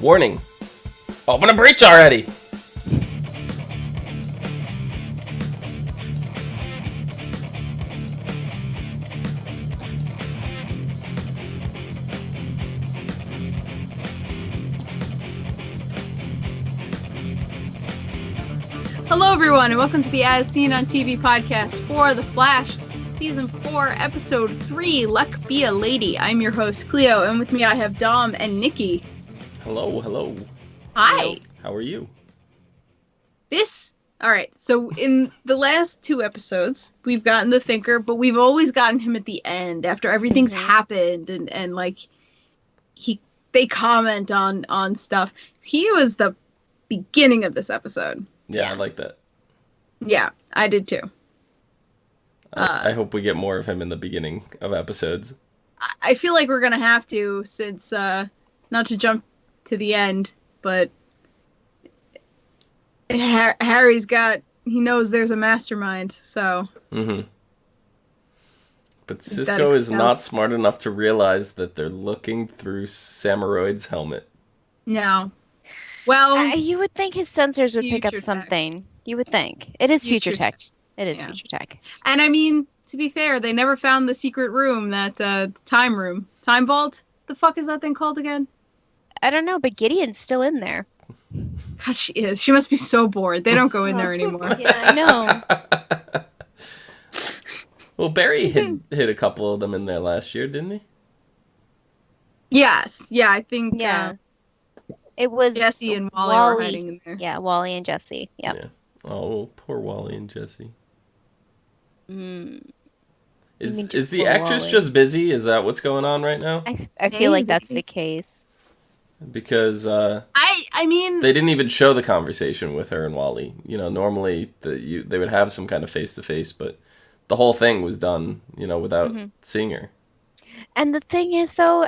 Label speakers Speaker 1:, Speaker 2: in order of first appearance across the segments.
Speaker 1: Warning. Open a breach already!
Speaker 2: Hello everyone, and welcome to the As Seen on TV podcast for The Flash, Season 4, Episode 3, Luck Be a Lady. I'm your host, Clio, and with me I have Dom and Nikki.
Speaker 1: Hello, hello.
Speaker 2: Hi!
Speaker 1: How are you?
Speaker 2: Alright, so in the last two episodes, we've gotten the Thinker, but we've always gotten him at the end, after everything's happened, and like, they comment on stuff. He was the beginning of this episode.
Speaker 1: Yeah, I like that.
Speaker 2: Yeah, I did too.
Speaker 1: I hope we get more of him in the beginning of episodes.
Speaker 2: I feel like we're gonna have to, since, not to jump to the end, but Harry's he knows there's a mastermind, so. Mm-hmm.
Speaker 1: But Cisco is not smart enough to realize that they're looking through Samuroid's helmet.
Speaker 2: No. Well,
Speaker 3: you would think his sensors would pick up something. Tech. You would think. It is future tech. It is future tech.
Speaker 2: And I mean, to be fair, they never found the secret room, that time room. Time vault? The fuck is that thing called again?
Speaker 3: I don't know, but Gideon's still in there.
Speaker 2: God, she is. She must be so bored. They don't go in there anymore.
Speaker 3: Yeah, I know.
Speaker 1: Well, Barry hit a couple of them in there last year, didn't he?
Speaker 2: Yes. Yeah, I think...
Speaker 3: Yeah. It was
Speaker 2: Jesse and Wally were hiding in there.
Speaker 3: Yeah, Wally and Jesse. Yep.
Speaker 1: Yeah. Oh, poor Wally and Jesse. Is the actress just busy? Is that what's going on right now?
Speaker 3: I feel like that's the case.
Speaker 1: Because
Speaker 2: I mean,
Speaker 1: they didn't even show the conversation with her and Wally. You know, normally they would have some kind of face-to-face, but the whole thing was done, without seeing her.
Speaker 3: And the thing is, though,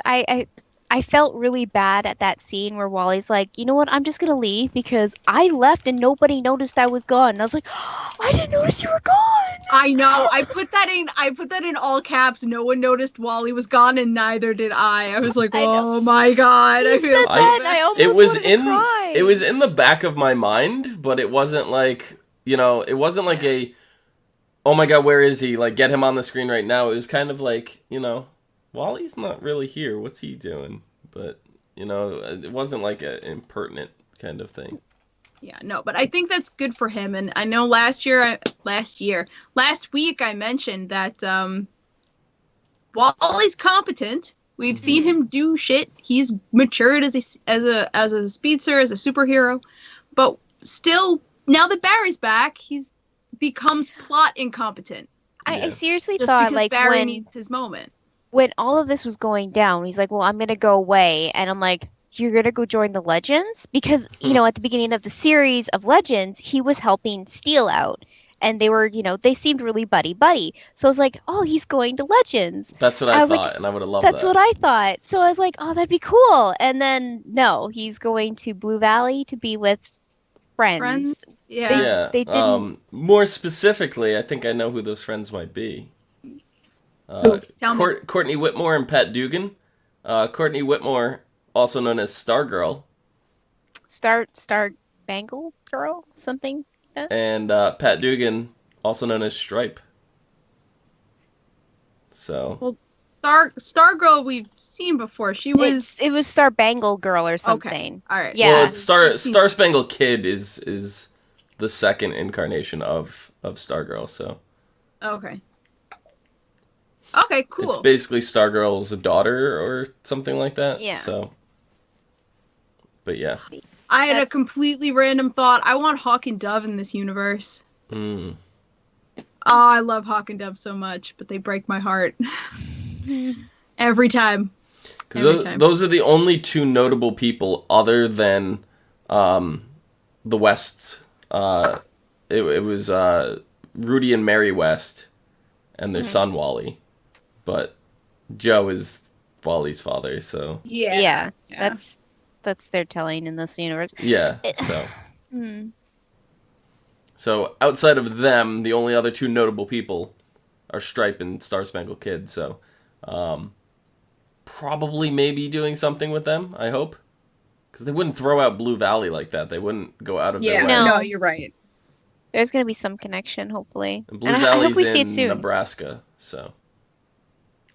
Speaker 3: I felt really bad at that scene where Wally's like, you know what, I'm just going to leave because I left and nobody noticed I was gone. And I was like, oh, I didn't notice you were gone.
Speaker 2: I know. I put that in all caps. No one noticed Wally was gone and neither did I. I was like, oh my God. I feel
Speaker 3: I almost
Speaker 1: it was in the back of my mind, but it wasn't like, it wasn't like a, oh my God, where is he? Like, get him on the screen right now. It was kind of like, Wally's not really here. What's he doing? But, it wasn't like an impertinent kind of thing.
Speaker 2: Yeah, no, but I think that's good for him. And I know last week I mentioned that Wally's competent. We've seen him do shit. He's matured as a speedster, as a superhero. But still, now that Barry's back, he's becomes plot incompetent.
Speaker 3: I seriously
Speaker 2: just
Speaker 3: thought,
Speaker 2: because
Speaker 3: like,
Speaker 2: Barry needs his moment.
Speaker 3: When all of this was going down, he's like, well, I'm going to go away. And I'm like, you're going to go join the Legends? Because, at the beginning of the series of Legends, he was helping S.T.A.R out. And they were, they seemed really buddy-buddy. So I was like, oh, he's going to Legends.
Speaker 1: That's what I thought, and I would have loved that.
Speaker 3: That's what I thought. So I was like, oh, that'd be cool. And then, no, he's going to Blue Valley to be with friends.
Speaker 2: Yeah.
Speaker 3: They didn't...
Speaker 1: more specifically, I think I know who those friends might be. Courtney Whitmore and Pat Dugan. Courtney Whitmore, also known as S.T.A.R Girl.
Speaker 3: Star Bangle Girl? Something like that?
Speaker 1: And Pat Dugan, also known as Stripe. So.
Speaker 2: Well, S.T.A.R Girl we've seen before. It
Speaker 3: was Star Bangle Girl or something.
Speaker 2: Okay. All right.
Speaker 3: Yeah.
Speaker 1: Well, it's Star Spangled Kid is the second incarnation of S.T.A.R Girl, so.
Speaker 2: Okay. Okay, cool.
Speaker 1: It's basically S.T.A.R Girl's daughter or something like that.
Speaker 3: Yeah.
Speaker 1: So. But yeah.
Speaker 2: I had a completely random thought. I want Hawk and Dove in this universe. Oh, I love Hawk and Dove so much, but they break my heart. Every time.
Speaker 1: Because those are the only two notable people other than the West. It was Rudy and Mary West and their son Wally. But Joe is Wally's father, so...
Speaker 3: Yeah. That's their telling in this universe.
Speaker 1: Yeah, so... So, outside of them, the only other two notable people are Stripe and Star Spangled Kid, so... probably maybe doing something with them, I hope. Because they wouldn't throw out Blue Valley like that. They wouldn't go out of their way.
Speaker 2: No, you're right.
Speaker 3: There's gonna be some connection, hopefully.
Speaker 1: And Blue
Speaker 3: I hope
Speaker 1: Valley's
Speaker 3: we see it
Speaker 1: in
Speaker 3: soon.
Speaker 1: Nebraska, so.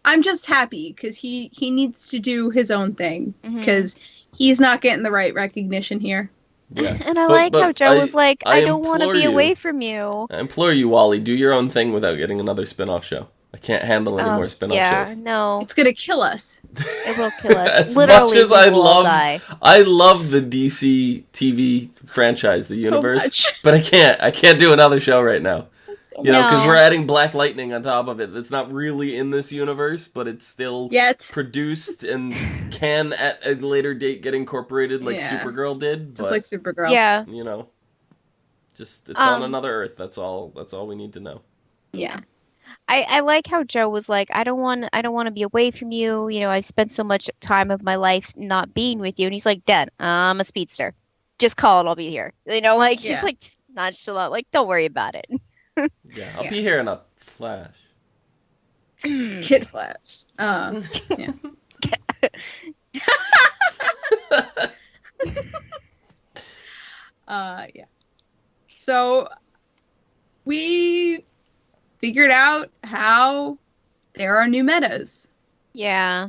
Speaker 2: I'm just happy because he needs to do his own thing
Speaker 3: Mhm.
Speaker 2: because he's not getting the right recognition here.
Speaker 1: Yeah.
Speaker 3: And I like how Joe was like, I don't want to
Speaker 1: implore
Speaker 3: be
Speaker 1: you.
Speaker 3: away from you.
Speaker 1: I implore you, Wally, do your own thing without getting another spin-off show. I can't handle any more spin-off shows.
Speaker 3: No.
Speaker 2: It's gonna kill us.
Speaker 3: It will kill us.
Speaker 1: As
Speaker 3: Literally,
Speaker 1: much as
Speaker 3: we will all die.
Speaker 1: I love the DC TV franchise, the
Speaker 2: So
Speaker 1: universe,
Speaker 2: much.
Speaker 1: but I can't do another show right now. You know, because
Speaker 3: No.
Speaker 1: we're adding Black Lightning on top of it. That's not really in this universe, but it's still produced and can at a later date get incorporated like Supergirl did.
Speaker 2: Just like Supergirl.
Speaker 3: Yeah.
Speaker 1: You know, just it's on another Earth. That's all we need to know.
Speaker 2: Yeah.
Speaker 3: I like how Joe was like, I don't want to be away from you. You know, I've spent so much time of my life not being with you. And he's like, Dad, I'm a speedster. Just call it. I'll be here. You know, like he's like just nonchalant. Like, don't worry about it.
Speaker 1: Yeah, I'll be here in a flash.
Speaker 2: Kid Flash. Yeah. Yeah. So we figured out how there are new metas.
Speaker 3: Yeah.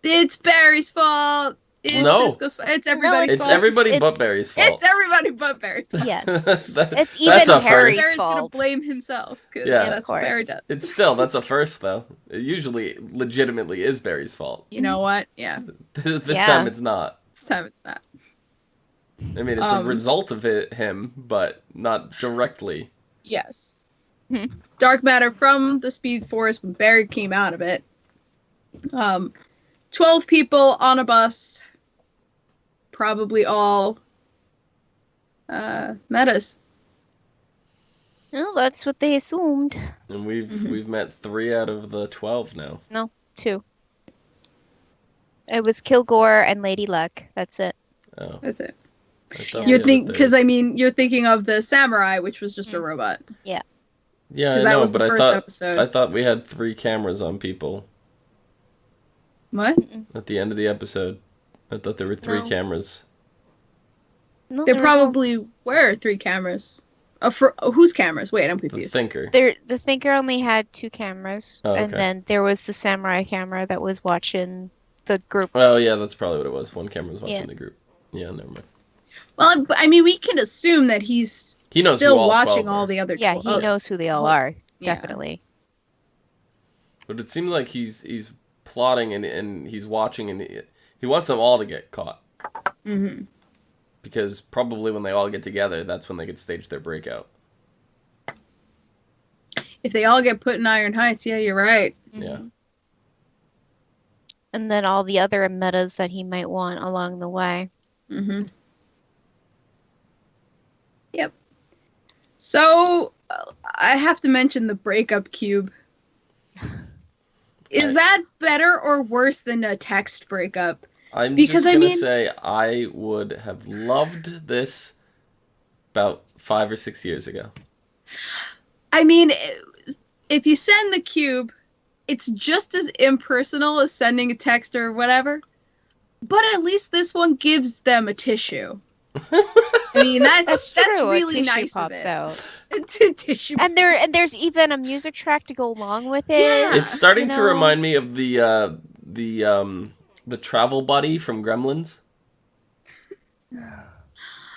Speaker 2: It's Barry's fault. It's Cisco's fault. It's everybody's
Speaker 1: it's
Speaker 2: fault.
Speaker 1: everybody but Barry's fault.
Speaker 2: It's everybody but Barry's fault.
Speaker 3: Yeah.
Speaker 1: It's
Speaker 3: even Harry's
Speaker 2: Barry's
Speaker 3: fault.
Speaker 2: gonna blame himself because
Speaker 1: Yeah.
Speaker 2: that's what Barry does.
Speaker 1: It's still, that's a first though. It usually legitimately is Barry's fault.
Speaker 2: You know what? Yeah.
Speaker 1: This time it's not.
Speaker 2: This time it's not.
Speaker 1: I mean, it's a result of him, but not directly.
Speaker 2: Yes. Dark matter from the Speed Force when Barry came out of it. 12 people on a bus. Probably all metas.
Speaker 3: Well, that's what they assumed.
Speaker 1: And we've met 3 out of the 12 now.
Speaker 3: No, 2. It was Kilgore and Lady Luck. That's it.
Speaker 1: Oh.
Speaker 2: That's it.
Speaker 1: You're
Speaker 2: you're thinking of the samurai, which was just a robot.
Speaker 3: Yeah.
Speaker 1: Yeah, I know, but I thought we had 3 cameras on people.
Speaker 2: What?
Speaker 1: At the end of the episode, I thought there were 3 cameras.
Speaker 3: No,
Speaker 2: there probably were 3 cameras. For whose cameras? Wait, I'm confused.
Speaker 1: The Thinker.
Speaker 3: The Thinker only had 2 cameras, and then there was the samurai camera that was watching the group.
Speaker 1: Oh yeah, that's probably what it was. 1 camera was watching the group. Yeah, never mind.
Speaker 2: Well, I mean, we can assume that he knows still watching all the other 12.
Speaker 3: Yeah, he knows who they all are. Definitely.
Speaker 1: But it seems like he's plotting and he's watching and he wants them all to get caught.
Speaker 2: Mm-hmm.
Speaker 1: Because probably when they all get together, that's when they could stage their breakout.
Speaker 2: If they all get put in Iron Heights, yeah, you're right.
Speaker 1: Yeah.
Speaker 3: And then all the other metas that he might want along the way.
Speaker 2: Mm-hmm. Yep. So, I have to mention the Breakup Cube. Is that better or worse than a text breakup?
Speaker 1: I'm just going to say I would have loved this about 5 or 6 years ago.
Speaker 2: I mean, if you send the cube, it's just as impersonal as sending a text or whatever. But at least this one gives them a tissue. I mean, that's really nice of it.
Speaker 3: Out.
Speaker 2: Tissue.
Speaker 3: And there's even a music track to go along with it.
Speaker 2: Yeah.
Speaker 1: It's starting to remind me of the travel buddy from Gremlins.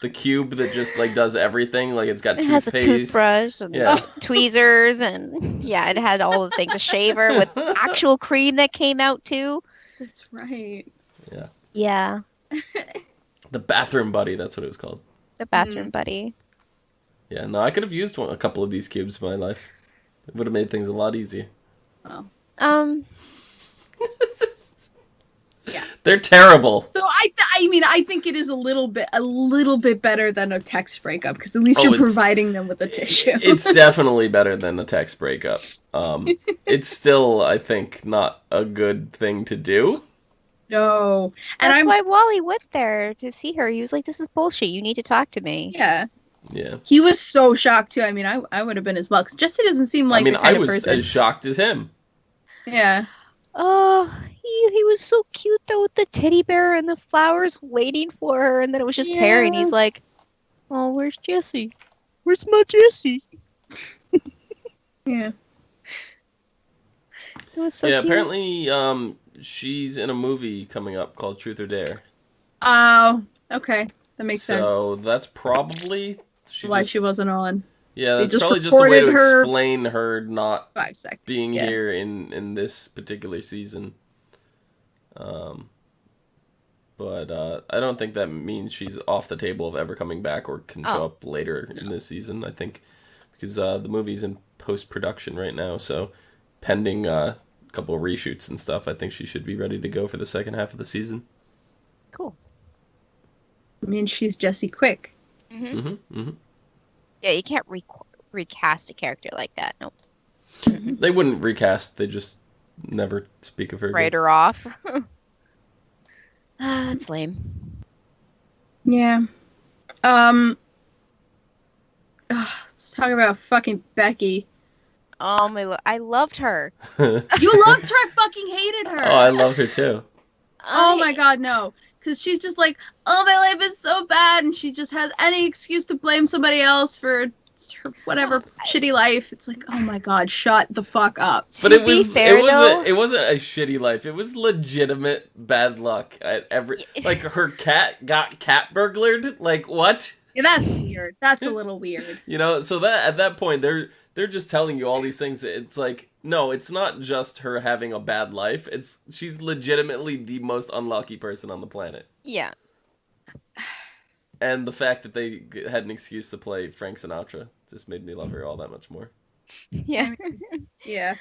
Speaker 1: The cube that just like does everything. Like it's got toothpaste.
Speaker 3: It has a toothbrush and tweezers and it had all the things. A shaver with actual cream that came out too.
Speaker 2: That's right.
Speaker 1: Yeah.
Speaker 3: Yeah.
Speaker 1: The bathroom buddy. That's what it was called.
Speaker 3: The bathroom buddy.
Speaker 1: Yeah. No, I could have used a couple of these cubes in my life. It would have made things a lot easier.
Speaker 2: Oh.
Speaker 1: Yeah. They're terrible.
Speaker 2: So I think it is a little bit better than a text breakup because at least you're providing them with a tissue.
Speaker 1: It's definitely better than a text breakup. It's still, I think, not a good thing to do.
Speaker 2: No, and
Speaker 3: that's why Wally went there to see her. He was like, "This is bullshit. You need to talk to me."
Speaker 2: Yeah.
Speaker 1: Yeah.
Speaker 2: He was so shocked too. I mean, I would have been as well. Jesse doesn't seem like the kind of person.
Speaker 1: I was as shocked as him.
Speaker 2: Yeah.
Speaker 3: Oh, he was so cute though with the teddy bear and the flowers waiting for her, and then it was just Harry, and he's like, "Oh, where's Jessie? Where's my Jessie?"
Speaker 2: Yeah.
Speaker 3: It was so cute.
Speaker 1: Apparently, she's in a movie coming up called Truth or Dare.
Speaker 2: Oh, okay. That makes sense.
Speaker 1: So that's probably
Speaker 2: why she wasn't on.
Speaker 1: Yeah,
Speaker 2: They
Speaker 1: that's
Speaker 2: just
Speaker 1: probably just a way to
Speaker 2: recorded her
Speaker 1: explain her not
Speaker 2: 5 seconds.
Speaker 1: being here in this particular season. But I don't think that means she's off the table of ever coming back or can show up later in this season. I think because the movie's in post-production right now, so pending a couple of reshoots and stuff, I think she should be ready to go for the second half of the season.
Speaker 3: Cool.
Speaker 2: I mean, she's Jessie Quick.
Speaker 3: Yeah, you can't recast a character like that. Nope.
Speaker 1: They wouldn't recast. They just never speak of her.
Speaker 3: Write her off. That's lame.
Speaker 2: Yeah. Let's talk about fucking Becky.
Speaker 3: Oh my! I loved her.
Speaker 2: You loved her. I fucking hated her.
Speaker 1: Oh, I love her too.
Speaker 2: Oh my god, no. Because she's just like, oh, my life is so bad, and she just has any excuse to blame somebody else for her whatever shitty life. It's like, oh my god, shut the fuck up.
Speaker 1: But it wasn't a shitty life. It was legitimate bad luck. Like her cat got cat burglared. Like what?
Speaker 2: Yeah, that's weird. That's a little weird.
Speaker 1: You know, so that at that point they're just telling you all these things. It's like, no, it's not just her having a bad life. She's legitimately the most unlucky person on the planet.
Speaker 3: Yeah.
Speaker 1: And the fact that they had an excuse to play Frank Sinatra just made me love her all that much more.
Speaker 3: Yeah.
Speaker 2: Yeah.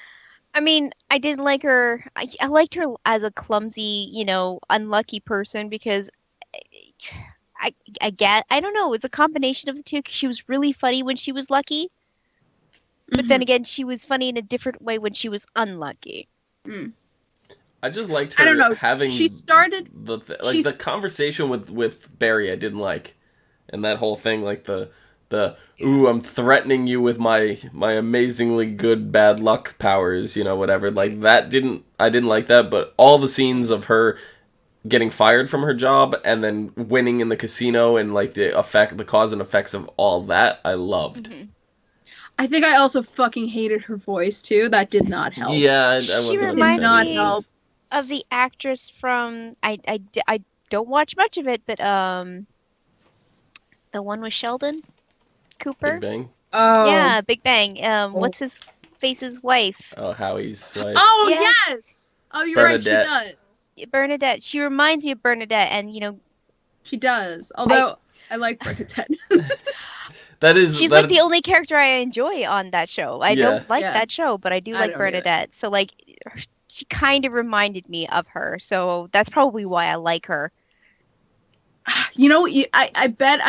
Speaker 3: I mean, I didn't like her. I liked her as a clumsy, unlucky person because I don't know. It's a combination of the two. 'Cause she was really funny when she was lucky. But then again, she was funny in a different way when she was unlucky.
Speaker 1: I just liked her.
Speaker 2: I don't know.
Speaker 1: Having
Speaker 2: she started
Speaker 1: the conversation with Barry. I didn't like, and that whole thing, like the ooh, I'm threatening you with my amazingly good bad luck powers. Whatever. Like that I didn't like that. But all the scenes of her getting fired from her job and then winning in the casino and like the cause and effects of all that, I loved.
Speaker 2: I think I also fucking hated her voice too. That did not help.
Speaker 1: Yeah,
Speaker 3: she reminds me of the actress from I don't watch much of it, but the one with Sheldon Cooper.
Speaker 1: Big Bang.
Speaker 2: Oh
Speaker 3: yeah, Big Bang. What's his face's wife?
Speaker 1: Oh, Howie's wife.
Speaker 2: Oh
Speaker 3: yeah.
Speaker 2: Yes. Oh, you're
Speaker 1: Bernadette.
Speaker 2: right. She does.
Speaker 3: Bernadette. She reminds me of Bernadette, and
Speaker 2: she does. Although I like Bernadette.
Speaker 3: She's like the only character I enjoy on that show. I don't like that show, but I do like Bernadette. So like, she kind of reminded me of her. So that's probably why I like her.
Speaker 2: I bet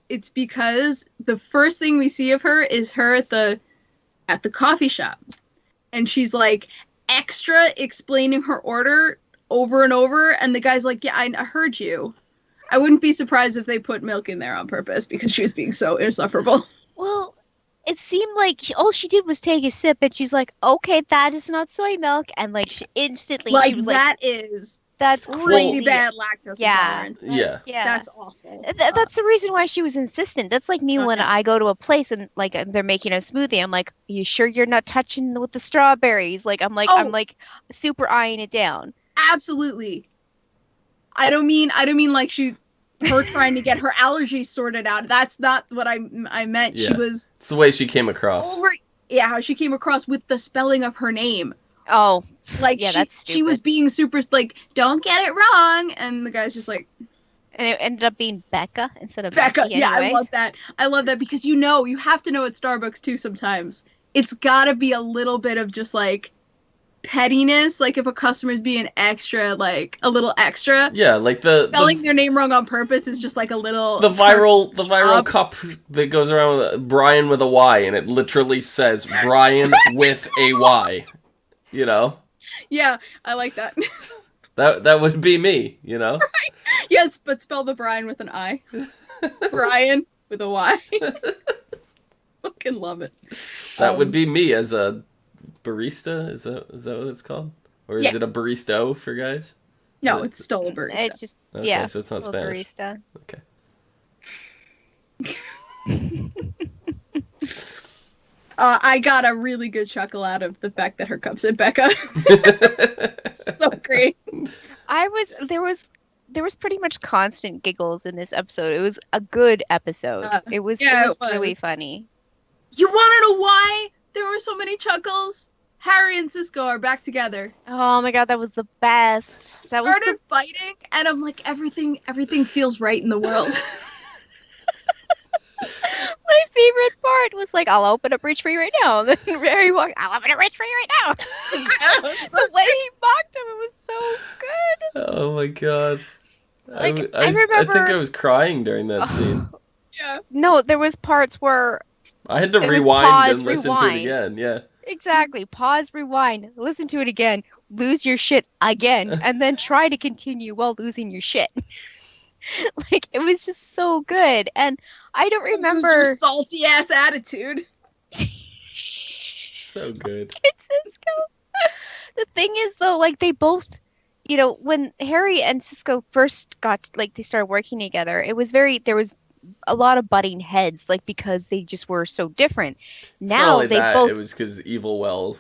Speaker 2: it's because the first thing we see of her is her at the coffee shop, and she's like extra explaining her order over and over, and the guy's like, yeah, I heard you. I wouldn't be surprised if they put milk in there on purpose because she was being so insufferable.
Speaker 3: Well, it seemed like all she did was take a sip, and she's like, "Okay, that is not soy milk," and like she instantly, she was that's
Speaker 2: crazy bad lactose intolerance.
Speaker 1: Yeah,
Speaker 2: that's awful.
Speaker 3: That's the reason why she was insistent. That's like me when I go to a place and like they're making a smoothie. I'm like, "Are you sure you're not touching with the strawberries?" Like I'm like super eyeing it down.
Speaker 2: Absolutely. I don't mean like her trying to get her allergies sorted out. That's not what I meant.
Speaker 1: Yeah.
Speaker 2: She was.
Speaker 1: It's the way she came across.
Speaker 2: How she came across with the spelling of her name.
Speaker 3: Oh,
Speaker 2: like
Speaker 3: yeah, that's stupid.
Speaker 2: She was being super like, don't get it wrong, and the guy's just like.
Speaker 3: And it ended up being Becca instead of
Speaker 2: Becca.
Speaker 3: Becky
Speaker 2: Yeah,
Speaker 3: anyway.
Speaker 2: I love that. I love that because you have to know at Starbucks too. Sometimes it's got to be a little bit of just like. Pettiness, like if a customer's being extra, like a little extra.
Speaker 1: Yeah, like
Speaker 2: spelling their name wrong on purpose is just like a little.
Speaker 1: The viral cup that goes around with Brian with a Y, and it literally says Brian with a Y.
Speaker 2: Yeah, I like that.
Speaker 1: That would be me.
Speaker 2: Right. Yes, but spell the Brian with an I. Brian with a Y. Fucking love it.
Speaker 1: That would be me as a barista. Is that what it's called? Or is it a barista for guys?
Speaker 2: No, it's still a barista.
Speaker 3: It's just
Speaker 1: Okay, so it's not Spanish.
Speaker 3: Barista.
Speaker 1: Okay.
Speaker 2: I got a really good chuckle out of the fact that her cup said Becca. So great.
Speaker 3: There was pretty much constant giggles in this episode. It was a good episode. It was really funny.
Speaker 2: You want to know why there were so many chuckles? Harry and Cisco are back together.
Speaker 3: Oh my god, that was the best.
Speaker 2: Started fighting, and I'm like, everything feels right in the world.
Speaker 3: My favorite part was like, I'll open a bridge for you right now. And then Harry walked, I'll open a bridge for you right now. The way he mocked him, it was so good.
Speaker 1: Oh my god.
Speaker 3: Like,
Speaker 1: I
Speaker 3: remember...
Speaker 1: think I was crying during that scene.
Speaker 2: Yeah.
Speaker 3: No, there was parts where...
Speaker 1: I had to rewind and listen to it again, yeah.
Speaker 3: Exactly. Pause, rewind, listen to it again, lose your shit again, and then try to continue while losing your shit. Like, it was just so good. And I don't remember...
Speaker 2: Lose your salty ass attitude.
Speaker 1: So good.
Speaker 3: It's Cisco. The thing is, though, like, they both... You know, when Harry and Cisco first got, like, they started working together, there was a lot of butting heads, like, because they just were so different.
Speaker 1: It's
Speaker 3: now
Speaker 1: not only
Speaker 3: they
Speaker 1: that,
Speaker 3: both...
Speaker 1: It was because Evil Wells,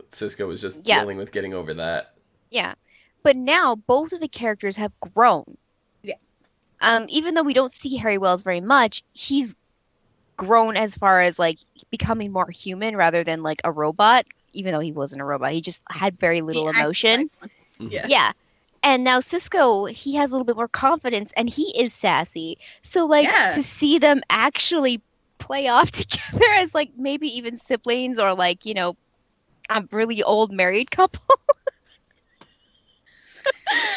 Speaker 1: Cisco was just dealing with getting over that.
Speaker 3: Yeah. But now, both of the characters have grown.
Speaker 2: Yeah.
Speaker 3: Even though we don't see Harry Wells very much, he's grown as far as, like, becoming more human rather than, like, a robot. Even though he wasn't a robot, he just had very little emotion.
Speaker 2: Yeah.
Speaker 3: Yeah. And now Cisco, he has a little bit more confidence and he is sassy. So, like, to see them actually play off together as, like, maybe even siblings or, like, a really old married couple.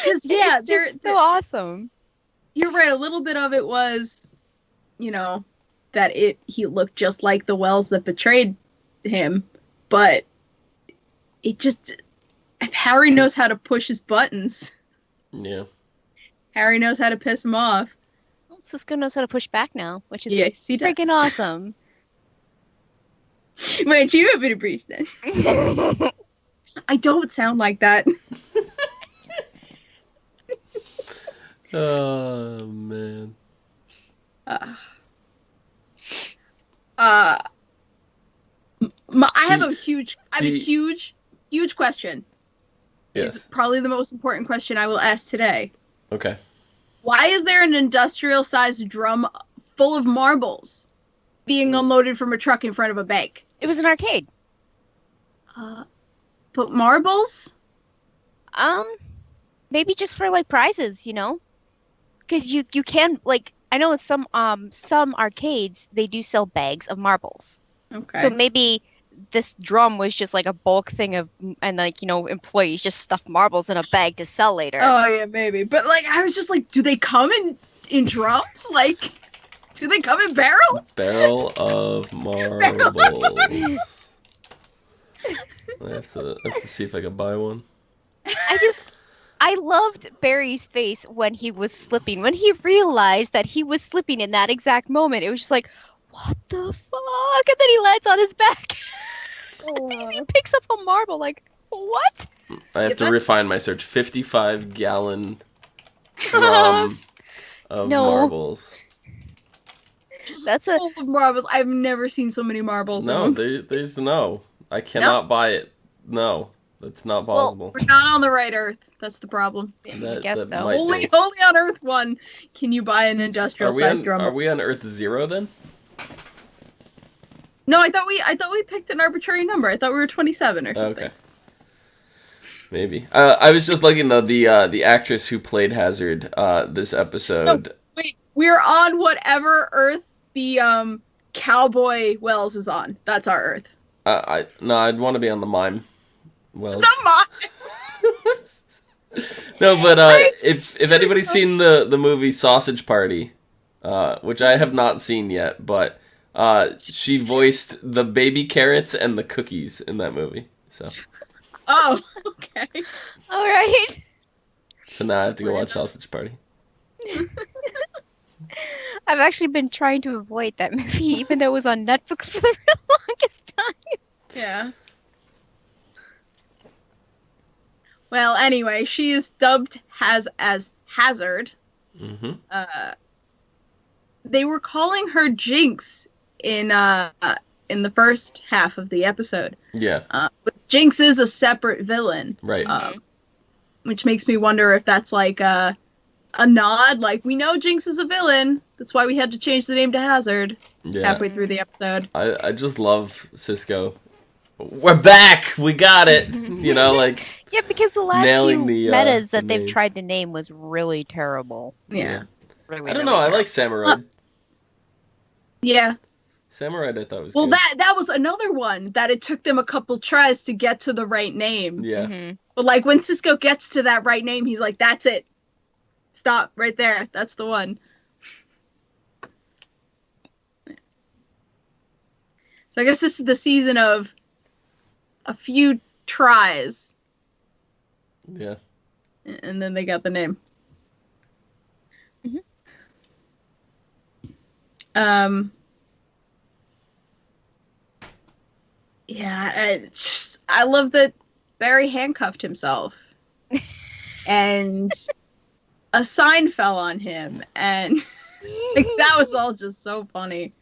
Speaker 2: Because, they're
Speaker 3: so awesome.
Speaker 2: You're right. A little bit of it was, that he looked just like the Wells that betrayed him. But it just... If Harry knows how to push his buttons.
Speaker 1: Yeah.
Speaker 2: Harry knows how to piss him off.
Speaker 3: Well, Cisco knows how to push back now, which is
Speaker 2: freaking
Speaker 3: awesome.
Speaker 2: Wait, you have been a breach then. I don't sound like that.
Speaker 1: Oh, man.
Speaker 2: I have a huge question.
Speaker 1: Yes.
Speaker 2: It's probably the most important question I will ask today.
Speaker 1: Okay.
Speaker 2: Why is there an industrial-sized drum full of marbles being unloaded from a truck in front of a bank?
Speaker 3: It was an arcade.
Speaker 2: But marbles?
Speaker 3: Maybe just for, like, prizes, Because you can, like, I know in some arcades, they do sell bags of marbles.
Speaker 2: Okay.
Speaker 3: So maybe... this drum was just like a bulk thing employees just stuff marbles in a bag to sell later.
Speaker 2: Oh yeah, maybe. But like, I was just like, do they come in drums? Like, do they come in barrels?
Speaker 1: Barrel of marbles. I have to see if I can buy one.
Speaker 3: I loved Barry's face when he was slipping. When he realized that he was slipping in that exact moment, it was just like, what the fuck? And then he lands on his back. He picks up a marble, like, what?
Speaker 1: I have to refine my search. 55-gallon drum of marbles.
Speaker 2: That's full of marbles. I've never seen so many marbles.
Speaker 1: No, there's no. I cannot buy it. No, that's not possible.
Speaker 2: Well, we're not on the right Earth. That's the problem.
Speaker 3: I guess so.
Speaker 2: Only on Earth 1 can you buy an industrial-sized drum.
Speaker 1: Are we on Earth 0 then?
Speaker 2: No, I thought we picked an arbitrary number. I thought we were 27 or something. Okay.
Speaker 1: Maybe. I was just looking though, the actress who played Hazard this episode.
Speaker 2: No, wait, we're on whatever Earth the Cowboy Wells is on. That's our Earth.
Speaker 1: I'd want to be on the Mime Wells.
Speaker 2: The Mime.
Speaker 1: No, but if anybody's seen the movie Sausage Party, which I have not seen yet, but she voiced the baby carrots and the cookies in that movie. So.
Speaker 2: Oh, okay.
Speaker 3: All right.
Speaker 1: So now I have to go watch Sausage Party.
Speaker 3: I've actually been trying to avoid that movie, even though it was on Netflix for the real longest time.
Speaker 2: Yeah. Well, anyway, she is dubbed as Hazard.
Speaker 1: Mm-hmm.
Speaker 2: They were calling her Jinx in the first half of the episode.
Speaker 1: Yeah.
Speaker 2: But Jinx is a separate villain.
Speaker 1: Right.
Speaker 2: Which makes me wonder if that's like a nod. Like, we know Jinx is a villain. That's why we had to change the name to Hazard halfway through the episode.
Speaker 1: I just love Cisco. We're back! We got it! You know, like...
Speaker 3: Yeah, because the last few metas that they've tried to name was really terrible.
Speaker 2: Yeah.
Speaker 3: Really,
Speaker 1: I don't know, I like Samurai.
Speaker 2: Yeah.
Speaker 1: Samurai I thought was
Speaker 2: well,
Speaker 1: good.
Speaker 2: that was another one that it took them a couple tries to get to the right name.
Speaker 1: Yeah.
Speaker 3: Mm-hmm.
Speaker 2: But like when Cisco gets to that right name, he's like, that's it. Stop right there. That's the one. So I guess this is the season of a few tries.
Speaker 1: Yeah.
Speaker 2: And then they got the name.
Speaker 3: Mm-hmm.
Speaker 2: Yeah, I love that Barry handcuffed himself. And a sign fell on him. And like, that was all just so funny.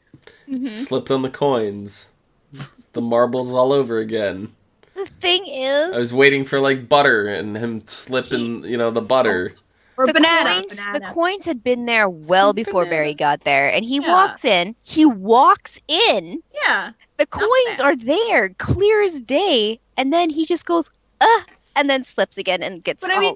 Speaker 3: Mm-hmm.
Speaker 1: Slipped on the coins. The marbles all over again.
Speaker 3: The thing is...
Speaker 1: I was waiting for, like, butter and him slipping, the butter.
Speaker 2: Or banana.
Speaker 3: The coins had been there well before Barry got there. And he walks in.
Speaker 2: Yeah.
Speaker 3: The coins are there, clear as day. And then he just goes, and then slips again and gets
Speaker 2: But I mean,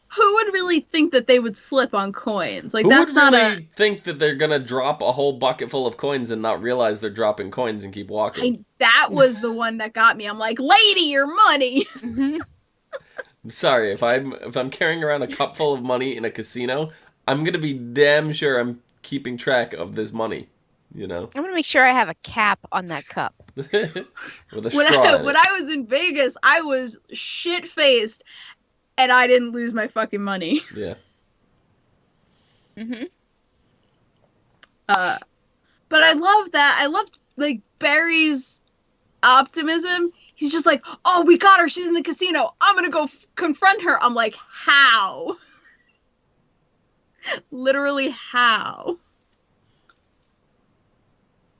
Speaker 2: who would really think that they would slip on coins? Like, that's
Speaker 1: would
Speaker 2: not
Speaker 1: really think that they're gonna drop a whole bucket full of coins and not realize they're dropping coins and keep walking?
Speaker 2: That was the one that got me. I'm like, lady, your money.
Speaker 3: Mm-hmm.
Speaker 1: I'm sorry, if I'm carrying around a cup full of money in a casino, I'm gonna be damn sure I'm keeping track of this money. I'm
Speaker 3: gonna make sure I have a cap on that cup.
Speaker 1: With a straw.
Speaker 2: When I was in Vegas, I was shit-faced. And I didn't lose my fucking money.
Speaker 1: Yeah.
Speaker 3: Mm-hmm.
Speaker 2: But I love that. I loved, like, Barry's optimism. He's just like, oh, we got her. She's in the casino. I'm going to go confront her. I'm like, how? Literally, how?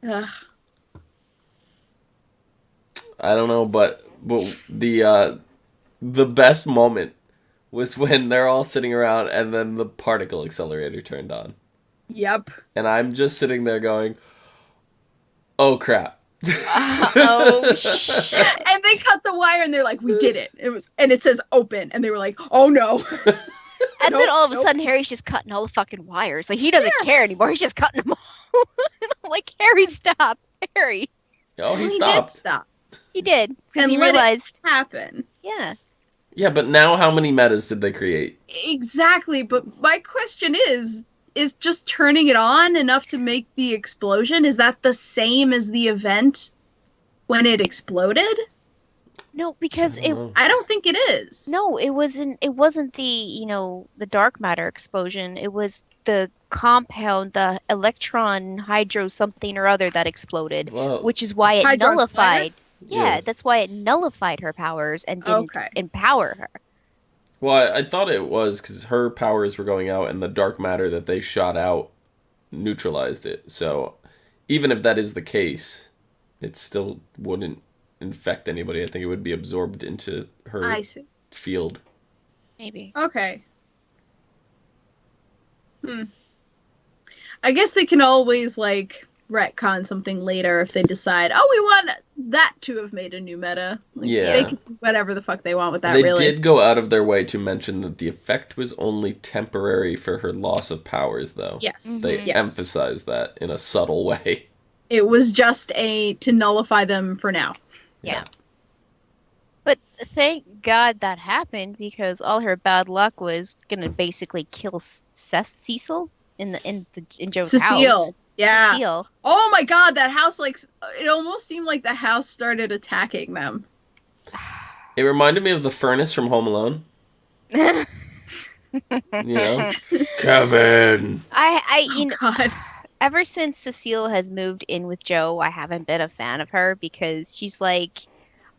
Speaker 2: Ugh.
Speaker 1: I don't know, but the best moment was when they're all sitting around and then the particle accelerator turned on.
Speaker 2: Yep.
Speaker 1: And I'm just sitting there going, oh crap.
Speaker 3: Oh shit.
Speaker 2: And they cut the wire and they're like, we did it. It says open. And they were like, oh no.
Speaker 3: And then all of a sudden Harry's just cutting all the fucking wires. Like, he doesn't care anymore. He's just cutting them all. I'm like, Harry, stop. Harry.
Speaker 1: Oh, he stopped.
Speaker 2: Did stop.
Speaker 3: He did. Because
Speaker 2: And
Speaker 3: he
Speaker 2: let
Speaker 3: realized.
Speaker 2: it happen.
Speaker 3: Yeah.
Speaker 1: Yeah, but now how many metas did they create?
Speaker 2: Exactly, but my question is just turning it on enough to make the explosion? Is that the same as the event when it exploded?
Speaker 3: No, because
Speaker 2: I don't think it is.
Speaker 3: No, it wasn't the, the dark matter explosion. It was the compound, the electron hydro something or other that exploded, which is why it nullified. Yeah, that's why it nullified her powers and didn't empower her.
Speaker 1: Well, I thought it was because her powers were going out and the dark matter that they shot out neutralized it. So even if that is the case, it still wouldn't infect anybody. I think it would be absorbed into her field.
Speaker 3: Maybe.
Speaker 2: Okay. I guess they can always, like, retcon something later if they decide, oh, we want that to have made a new meta. Like, they can do whatever the fuck they want with that,
Speaker 1: they
Speaker 2: really.
Speaker 1: Did go out of their way to mention that the effect was only temporary for her loss of powers, though.
Speaker 2: Yes.
Speaker 1: They emphasized that in a subtle way.
Speaker 2: It was just to nullify them for now.
Speaker 3: Yeah. But thank God that happened, because all her bad luck was gonna basically kill Cecil in Joe's house.
Speaker 2: Yeah.
Speaker 3: Cecile.
Speaker 2: Oh my God, that house, like, it almost seemed like the house started attacking them.
Speaker 1: It reminded me of the furnace from Home Alone. Kevin.
Speaker 2: God.
Speaker 3: Ever since Cecile has moved in with Joe, I haven't been a fan of her, because she's like,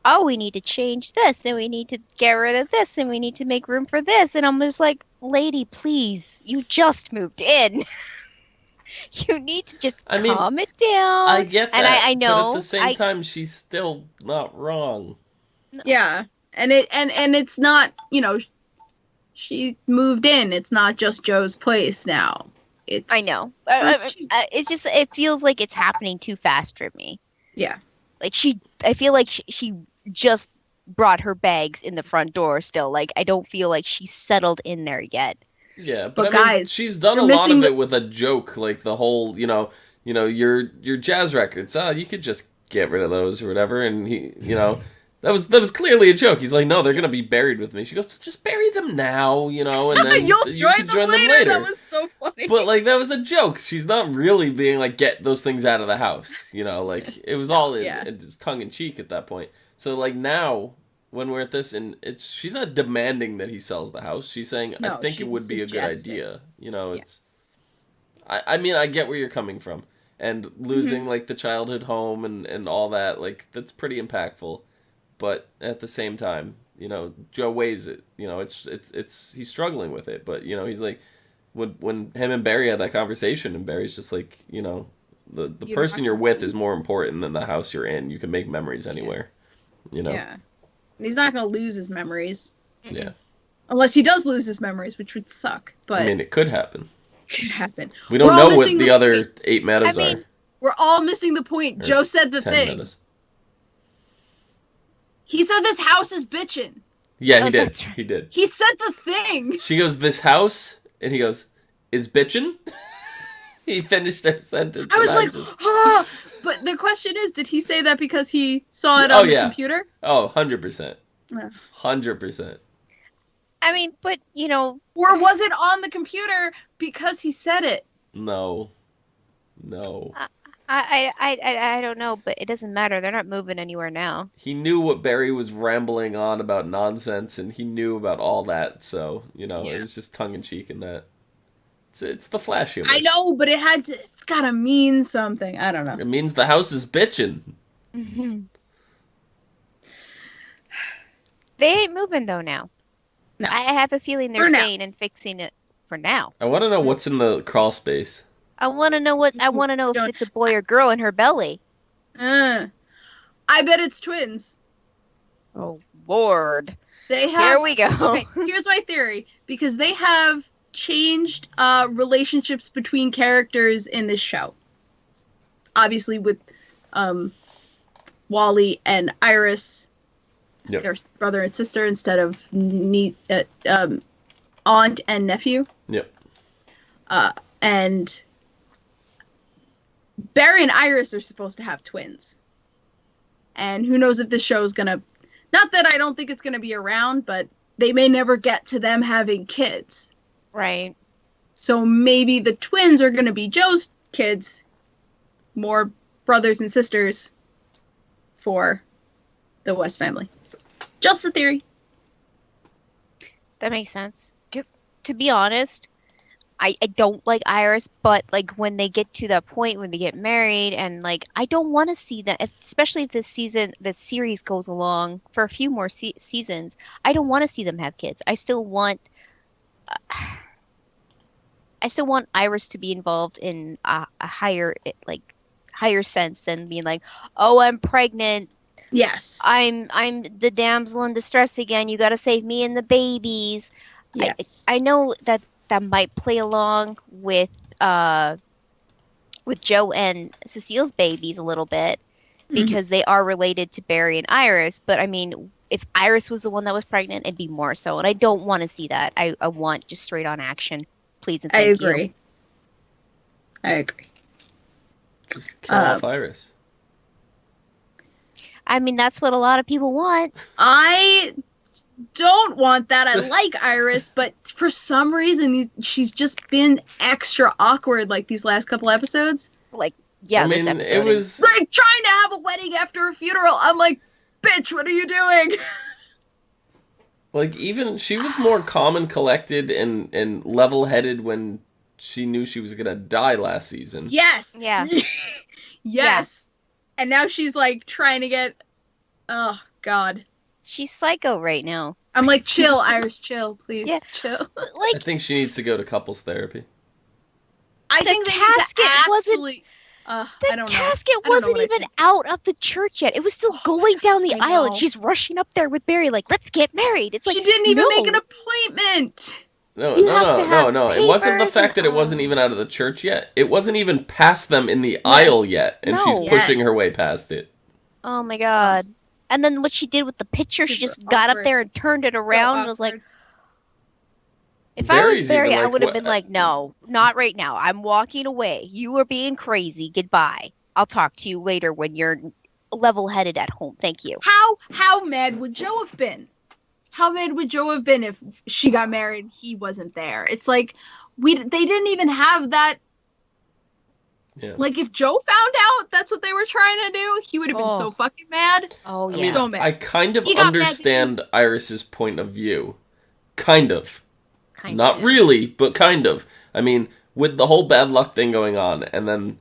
Speaker 3: oh, we need to change this, and we need to get rid of this, and we need to make room for this. And I'm just like, lady, please, you just moved in. You need to just calm it down.
Speaker 1: I get that,
Speaker 3: and I know,
Speaker 1: but at the same time, she's still not wrong.
Speaker 2: No. Yeah, and it's not, she moved in. It's not just Joe's place now.
Speaker 3: I know. It's just, it feels like it's happening too fast for me.
Speaker 2: Yeah.
Speaker 3: Like I feel like she just brought her bags in the front door still. Like, I don't feel like she's settled in there yet.
Speaker 1: Yeah, but guys, she's done a lot of it with a joke, like the whole, your jazz records. You could just get rid of those or whatever, and he, that was clearly a joke. He's like, no, they're gonna be buried with me. She goes, just bury them now, and then
Speaker 2: you
Speaker 1: can join them later.
Speaker 2: That was so funny.
Speaker 1: But like, that was a joke. She's not really being like, get those things out of the house, like it was all it's tongue in cheek at that point. So like now, when we're at this, and she's not demanding that he sells the house. She's saying, I think it would be a good idea. It's. I mean, I get where you're coming from, and losing like the childhood home and all that, like that's pretty impactful. But at the same time, Joe weighs it. It's he's struggling with it. But he's like, when him and Barry had that conversation, and Barry's just like, the person you're with is more important than the house you're in. You can make memories anywhere.
Speaker 2: Yeah. And he's not going to lose his memories.
Speaker 1: Yeah.
Speaker 2: Unless he does lose his memories, which would suck. But
Speaker 1: I mean, it could happen.
Speaker 2: Could happen.
Speaker 1: We don't know what the other 8 metas are.
Speaker 2: We're all missing the point. Joe said the thing. Metas. He said this house is bitchin'.
Speaker 1: Yeah, he did. Right. He did.
Speaker 2: He said the thing.
Speaker 1: She goes, this house, and he goes, is bitchin'? He finished their sentence.
Speaker 2: I was like, But the question is, did he say that because he saw it on the computer?
Speaker 1: Oh, 100%. 100%.
Speaker 3: I mean, but,
Speaker 2: Or was it on the computer because he said it?
Speaker 1: No.
Speaker 3: I don't know, but it doesn't matter. They're not moving anywhere now.
Speaker 1: He knew what Barry was rambling on about nonsense, and he knew about all that, so, it was just tongue-in-cheek in that. It's the Flash humor.
Speaker 2: I know, but it's gotta mean something. I don't know.
Speaker 1: It means the house is bitchin'.
Speaker 3: Mm-hmm. They ain't moving, though, now. No. I have a feeling they're staying and fixing it for now.
Speaker 1: I want to know what's in the crawl space.
Speaker 3: I want to know if it's a boy or girl in her belly.
Speaker 2: I bet it's twins.
Speaker 3: Oh, Lord.
Speaker 2: Here
Speaker 3: we go.
Speaker 2: Okay, here's my theory. Because they have changed relationships between characters in this show. Obviously with Wally and Iris, their brother and sister, instead of aunt and nephew.
Speaker 1: Yep.
Speaker 2: And Barry and Iris are supposed to have twins. And who knows if this show is gonna, not that I don't think it's gonna be around, but they may never get to them having kids.
Speaker 3: Right.
Speaker 2: So maybe the twins are going to be Joe's kids, more brothers and sisters for the West family. Just a theory.
Speaker 3: That makes sense. Because, to be honest, I don't like Iris, but like when they get to that point when they get married, and like I don't want to see that, especially if this series goes along for a few more seasons. I don't want to see them have kids. I still want Iris to be involved in a higher sense than being like, oh, I'm pregnant.
Speaker 2: Yes.
Speaker 3: I'm the damsel in distress again. You got to save me and the babies.
Speaker 2: Yes.
Speaker 3: I know that might play along with Joe and Cecile's babies a little bit because they are related to Barry and Iris. But I mean, if Iris was the one that was pregnant, it'd be more so. And I don't want to see that. I want just straight on action. Please and thank you.
Speaker 2: I agree.
Speaker 1: Just kill off Iris.
Speaker 3: I mean, that's what a lot of people want.
Speaker 2: I don't want that. I like Iris, but for some reason, she's just been extra awkward like these last couple episodes.
Speaker 3: Like, yeah,
Speaker 1: this episode. It was
Speaker 2: like trying to have a wedding after a funeral. I'm like, bitch, what are you doing?
Speaker 1: Like, even she was more calm and collected and level-headed when she knew she was gonna die last season.
Speaker 2: Yes.
Speaker 3: Yeah.
Speaker 2: Yes. And now she's like trying to get. Oh God.
Speaker 3: She's psycho right now.
Speaker 2: I'm like, chill, Iris, chill, please,
Speaker 3: Yeah.
Speaker 2: chill.
Speaker 1: I think she needs to go to couples therapy.
Speaker 2: I think they need to actually. I don't know.
Speaker 3: The casket
Speaker 2: I don't know
Speaker 3: wasn't
Speaker 2: what I
Speaker 3: even
Speaker 2: think.
Speaker 3: out of the church yet. It was still going down the
Speaker 2: I
Speaker 3: aisle,
Speaker 2: know.
Speaker 3: and she's rushing up there with Barry, like, let's get married. It's like,
Speaker 2: She didn't even make an
Speaker 3: no.
Speaker 2: appointment.
Speaker 1: No.
Speaker 3: You have to have
Speaker 1: It wasn't the
Speaker 3: papers
Speaker 1: fact
Speaker 3: and
Speaker 1: that it wasn't even out of the church yet. It wasn't even past them in the aisle yet, and
Speaker 3: No.
Speaker 1: she's pushing her
Speaker 2: Yes.
Speaker 1: way past it.
Speaker 3: Oh my god. And then what she did with the picture, she
Speaker 2: Super
Speaker 3: just got up
Speaker 2: awkward.
Speaker 3: there and turned it around and was like,
Speaker 2: awkward.
Speaker 3: if I
Speaker 1: Barry's
Speaker 3: was Barry,
Speaker 1: even
Speaker 3: I
Speaker 1: like,
Speaker 3: would have
Speaker 1: "What-
Speaker 3: been like, no, not right now. I'm walking away. You are being crazy. Goodbye. I'll talk to you later when you're level-headed at home. Thank you.
Speaker 2: How mad would Joe have been? How mad would Joe have been if she got married and he wasn't there? It's like they didn't even have that.
Speaker 1: Yeah.
Speaker 2: Like if Joe found out that's what they were trying to do, he would have been so fucking mad.
Speaker 3: Oh,
Speaker 1: I
Speaker 3: yeah.
Speaker 1: mean,
Speaker 2: So mad.
Speaker 1: I kind of
Speaker 2: He got mad
Speaker 1: understand Iris's point of view. Kind of.
Speaker 3: Kind
Speaker 1: Not
Speaker 3: of.
Speaker 1: really, but kind of. I mean, with the whole bad luck thing going on, and then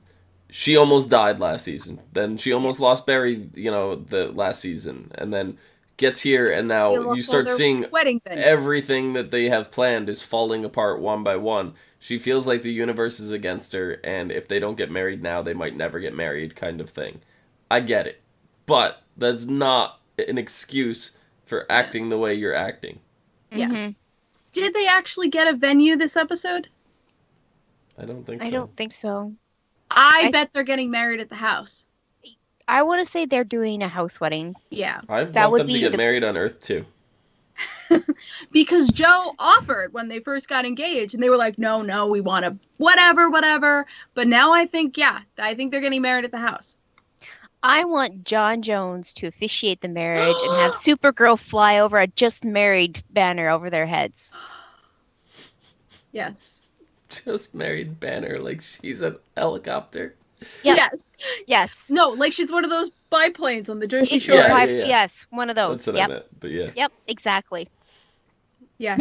Speaker 1: she almost died last season. Then she almost lost Barry, the last season. And then gets here, and
Speaker 2: They
Speaker 1: now
Speaker 2: lost
Speaker 1: you
Speaker 2: all
Speaker 1: start
Speaker 2: their
Speaker 1: seeing
Speaker 2: wedding venue.
Speaker 1: everything that they have planned is falling apart one by one. She feels like the universe is against her, and if they don't get married now, they might never get married, kind of thing. I get it. But that's not an excuse for acting the way you're acting.
Speaker 2: Yes.
Speaker 3: Mhm.
Speaker 2: Did they actually get a venue this episode?
Speaker 1: I don't think so.
Speaker 3: I don't think so.
Speaker 2: I bet they're getting married at the house.
Speaker 3: I want to say they're doing a house wedding.
Speaker 2: Yeah.
Speaker 1: I
Speaker 3: That
Speaker 1: want
Speaker 3: would
Speaker 1: them to
Speaker 3: be
Speaker 1: get
Speaker 3: the-
Speaker 1: married on Earth too.
Speaker 2: Because Joe offered when they first got engaged, and they were like, no, we want to whatever. But now I think they're getting married at the house.
Speaker 3: I want John Jones to officiate the marriage and have Supergirl fly over a just married banner over their heads.
Speaker 2: Yes.
Speaker 1: Just married Banner like she's a helicopter.
Speaker 3: Yep.
Speaker 2: Yes.
Speaker 3: Yes.
Speaker 2: No, like she's one of those biplanes on the Jersey
Speaker 3: It's
Speaker 2: Shore.
Speaker 1: Yeah.
Speaker 3: Yes, one of those.
Speaker 1: That's what I
Speaker 3: Yep.
Speaker 1: meant, but yeah.
Speaker 3: Yep, exactly.
Speaker 2: Yeah.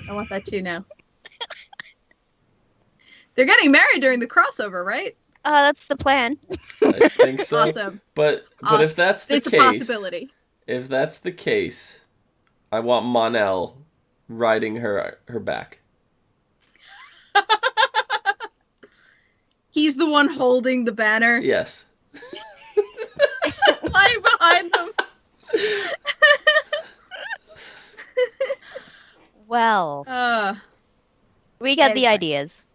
Speaker 2: I want that too now. They're getting married during the crossover, right?
Speaker 3: That's the plan.
Speaker 1: I think so.
Speaker 2: Awesome.
Speaker 1: But
Speaker 2: Awesome.
Speaker 1: if that's the
Speaker 2: It's
Speaker 1: case,
Speaker 2: a possibility.
Speaker 1: if that's the case, I want Mon-El riding her back.
Speaker 2: He's the one holding the banner.
Speaker 1: Yes.
Speaker 2: Flying behind them.
Speaker 3: Well, we got
Speaker 2: very
Speaker 3: the
Speaker 2: funny.
Speaker 3: ideas.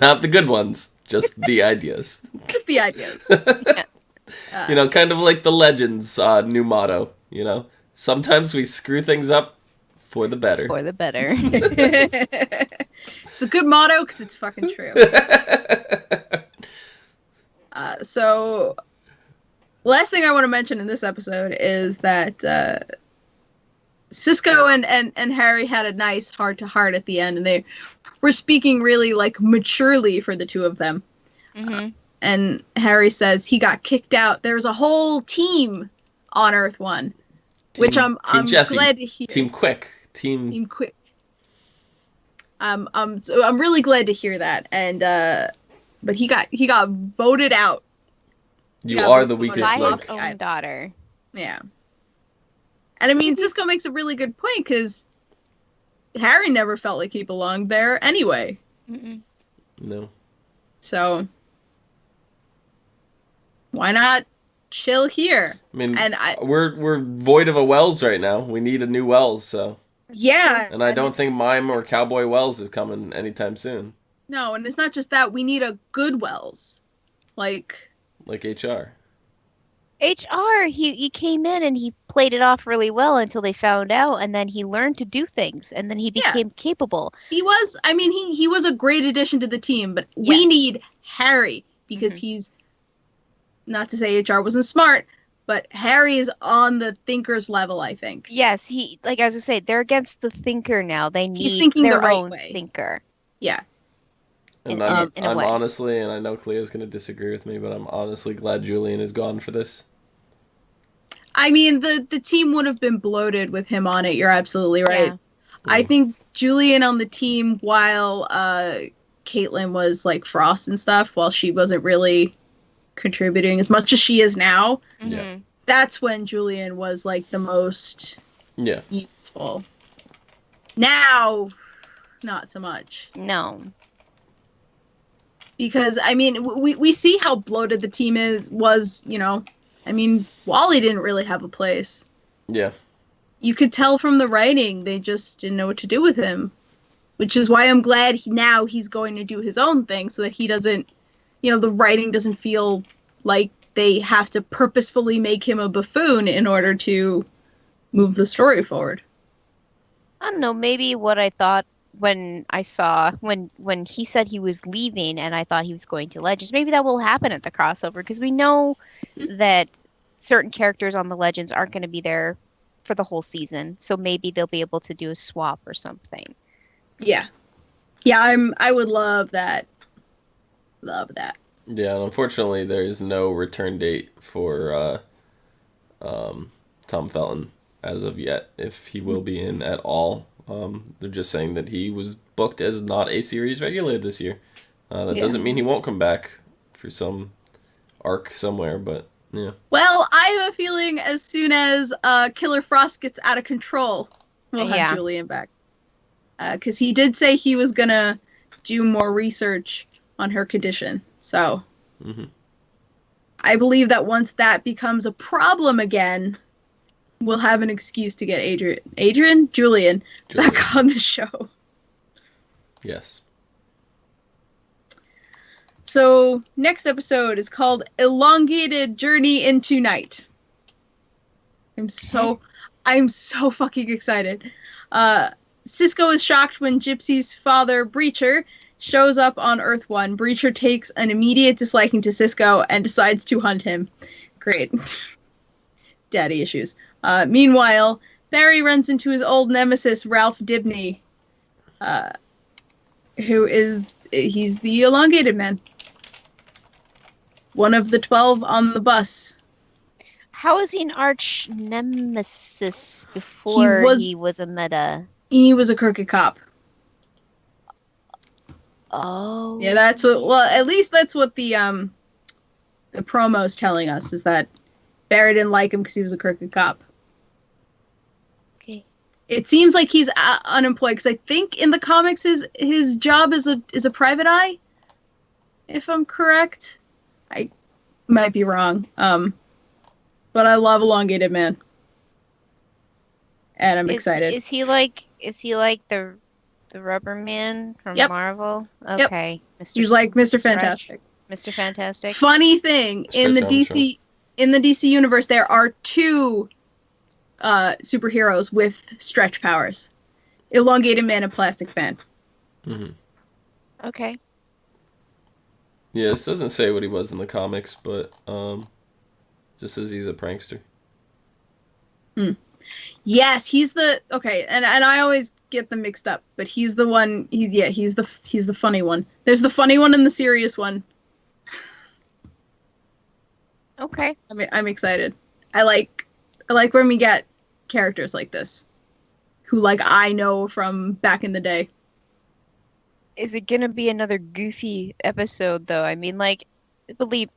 Speaker 1: Not the good ones, just the ideas.
Speaker 2: Just the ideas.
Speaker 1: Kind of like the Legends new motto, Sometimes we screw things up for the better.
Speaker 3: For the better.
Speaker 2: It's a good motto because it's fucking true. So, last thing I want to mention in this episode is that Cisco and Harry had a nice heart-to-heart at the end, and they were speaking really, like, maturely for the two of them.
Speaker 3: Mm-hmm.
Speaker 2: And Harry says he got kicked out. There's a whole team on Earth 1, which I'm
Speaker 1: Jesse,
Speaker 2: glad to hear.
Speaker 1: Team Quick. Team
Speaker 2: Quick. So I'm really glad to hear that. And but he got voted out.
Speaker 1: You
Speaker 2: Yeah,
Speaker 1: are the
Speaker 2: but
Speaker 1: weakest
Speaker 3: By
Speaker 2: like-
Speaker 3: his
Speaker 1: link.
Speaker 3: own daughter.
Speaker 2: Yeah. And I mean, Cisco makes a really good point because Harry never felt like he belonged there anyway.
Speaker 3: Mm-mm.
Speaker 1: No.
Speaker 2: So why not chill here?
Speaker 1: I mean,
Speaker 2: And
Speaker 1: we're void of a Wells right now. We need a new Wells, so.
Speaker 2: yeah.
Speaker 1: And I don't
Speaker 2: it's-
Speaker 1: think Mime or Cowboy Wells is coming anytime soon.
Speaker 2: No, and it's not just that. We need a good Wells. Like
Speaker 1: HR.
Speaker 3: HR, he came in and he played it off really well until they found out, and then he learned to do things, and then he
Speaker 2: Yeah.
Speaker 3: became capable.
Speaker 2: he was, I mean, he was a great addition to the team, but we
Speaker 3: Yes.
Speaker 2: need Harry because he's, not to say HR wasn't smart, but Harry is on the thinker's level, I think.
Speaker 3: Yes, he, like I was gonna say, they're against the thinker now. They
Speaker 2: He's
Speaker 3: need
Speaker 2: thinking the
Speaker 3: their
Speaker 2: right
Speaker 3: own
Speaker 2: way.
Speaker 3: thinker.
Speaker 2: Yeah.
Speaker 1: And
Speaker 3: In a
Speaker 1: I'm
Speaker 3: way.
Speaker 1: honestly, and I know Cleo's going to disagree with me, but I'm honestly glad Julian is gone for this.
Speaker 2: I mean, the team would have been bloated with him on it. You're absolutely right.
Speaker 3: Yeah.
Speaker 2: I think Julian on the team while Caitlin was like Frost and stuff, while she wasn't really contributing as much as she is now.
Speaker 3: Mhm.
Speaker 1: Yeah.
Speaker 2: that's when Julian was like the most useful. Now, not so much.
Speaker 3: No.
Speaker 2: Because, I mean, we see how bloated the team was, you know. I mean, Wally didn't really have a place.
Speaker 1: Yeah.
Speaker 2: You could tell from the writing, they just didn't know what to do with him. Which is why I'm glad now he's going to do his own thing, so that he doesn't, you know, the writing doesn't feel like they have to purposefully make him a buffoon in order to move the story forward.
Speaker 3: I don't know, maybe what I thought when I saw when he said he was leaving and I thought he was going to Legends, maybe that will happen at the crossover, because we know that certain characters on the Legends aren't going to be there for the whole season, so maybe they'll be able to do a swap or something.
Speaker 2: Yeah, I would love that. Love that.
Speaker 1: Yeah, and unfortunately, there is no return date for Tom Felton as of yet, if he will be in at all. They're just saying that he was booked as not a series regular this year. That doesn't mean he won't come back for some arc somewhere, but yeah.
Speaker 2: Well, I have a feeling as soon as Killer Frost gets out of control, we'll have Julian back. Because he did say he was going to do more research on her condition. So I believe that once that becomes a problem again, we'll have an excuse to get Julian back on the show.
Speaker 1: Yes.
Speaker 2: So next episode is called Elongated Journey into Night. I'm so fucking excited. Cisco is shocked when Gypsy's father, Breacher, shows up on Earth 1. Breacher takes an immediate disliking to Cisco and decides to hunt him. Great. Daddy issues. Meanwhile, Barry runs into his old nemesis, Ralph Dibney, he's the elongated man. One of the 12 on the bus.
Speaker 3: How is he an arch nemesis before he was a meta?
Speaker 2: He was a crooked cop.
Speaker 3: Oh.
Speaker 2: Yeah, that's what. Well, at least that's what the promo's telling us, is that Barry didn't like him because he was a crooked cop.
Speaker 3: Okay.
Speaker 2: It seems like he's unemployed, because I think in the comics his job is a private eye. If I'm correct, I might be wrong. But I love Elongated Man, and I'm excited.
Speaker 3: Is he like the Rubber Man from Marvel? Okay.
Speaker 2: Yep. He's like Mr. Fantastic.
Speaker 3: Mr. Fantastic.
Speaker 2: Funny thing, in the DC universe, there are two superheroes with stretch powers: Elongated Man and Plastic Man.
Speaker 3: Okay.
Speaker 1: Yeah, this doesn't say what he was in the comics, but just says he's a prankster.
Speaker 2: Yes, he's the and I always get them mixed up, but he's the one. He's the funny one. There's the funny one and the serious one.
Speaker 3: Okay.
Speaker 2: I'm excited. I like when we get characters like this, who I know from back in the day.
Speaker 3: Is it gonna be another goofy episode though? I mean, Lady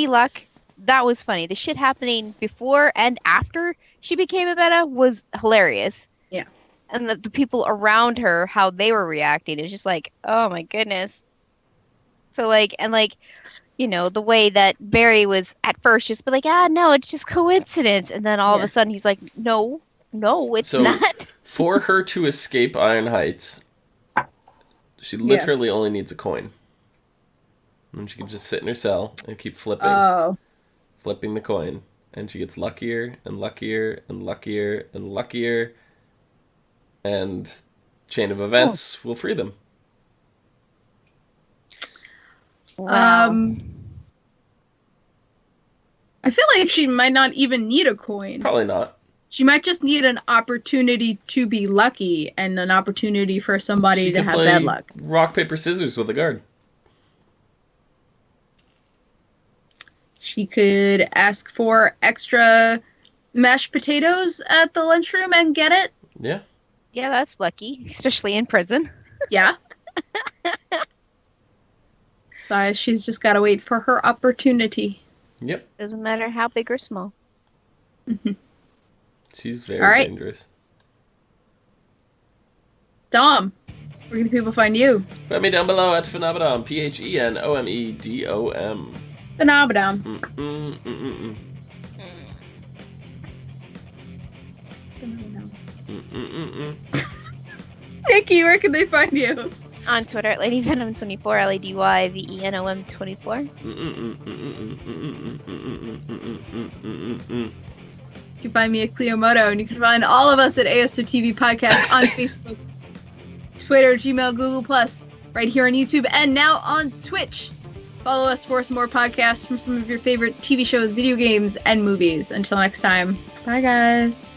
Speaker 3: Luck, that was funny. The shit happening before and after she became a meta was hilarious.
Speaker 2: Yeah.
Speaker 3: And the people around her, how they were reacting, is just oh my goodness. So the way that Barry was at first just no, it's just coincidence. And then all of a sudden he's like, no, it's not.
Speaker 1: For her to escape Iron Heights, she literally only needs a coin. And she can just sit in her cell and keep flipping the coin. And she gets luckier and luckier and luckier and luckier. And chain of events will free them.
Speaker 3: Wow.
Speaker 2: I feel like she might not even need a coin.
Speaker 1: Probably not.
Speaker 2: She might just need an opportunity to be lucky and an opportunity for somebody to have bad luck.
Speaker 1: Rock, paper, scissors with a guard.
Speaker 2: She could ask for extra mashed potatoes at the lunchroom and get it.
Speaker 1: Yeah.
Speaker 3: Yeah, that's lucky, especially in prison.
Speaker 2: Yeah. So she's just got to wait for her opportunity.
Speaker 1: Yep.
Speaker 3: Doesn't matter how big or small.
Speaker 1: She's very
Speaker 2: All right.
Speaker 1: dangerous.
Speaker 2: Dom, where can people find you?
Speaker 1: Find me down below at Phenomedom. PHENOMEDOM.
Speaker 2: Phenomedom. Nikki, where can they find you?
Speaker 3: On Twitter at LadyVenom24, LadyVenom24.
Speaker 2: You can find me at Cleomoto, and you can find all of us at ASOTV Podcast on Facebook, Twitter, Gmail, Google+, right here on YouTube, and now on Twitch. Follow us for some more podcasts from some of your favorite TV shows, video games, and movies. Until next time, bye guys.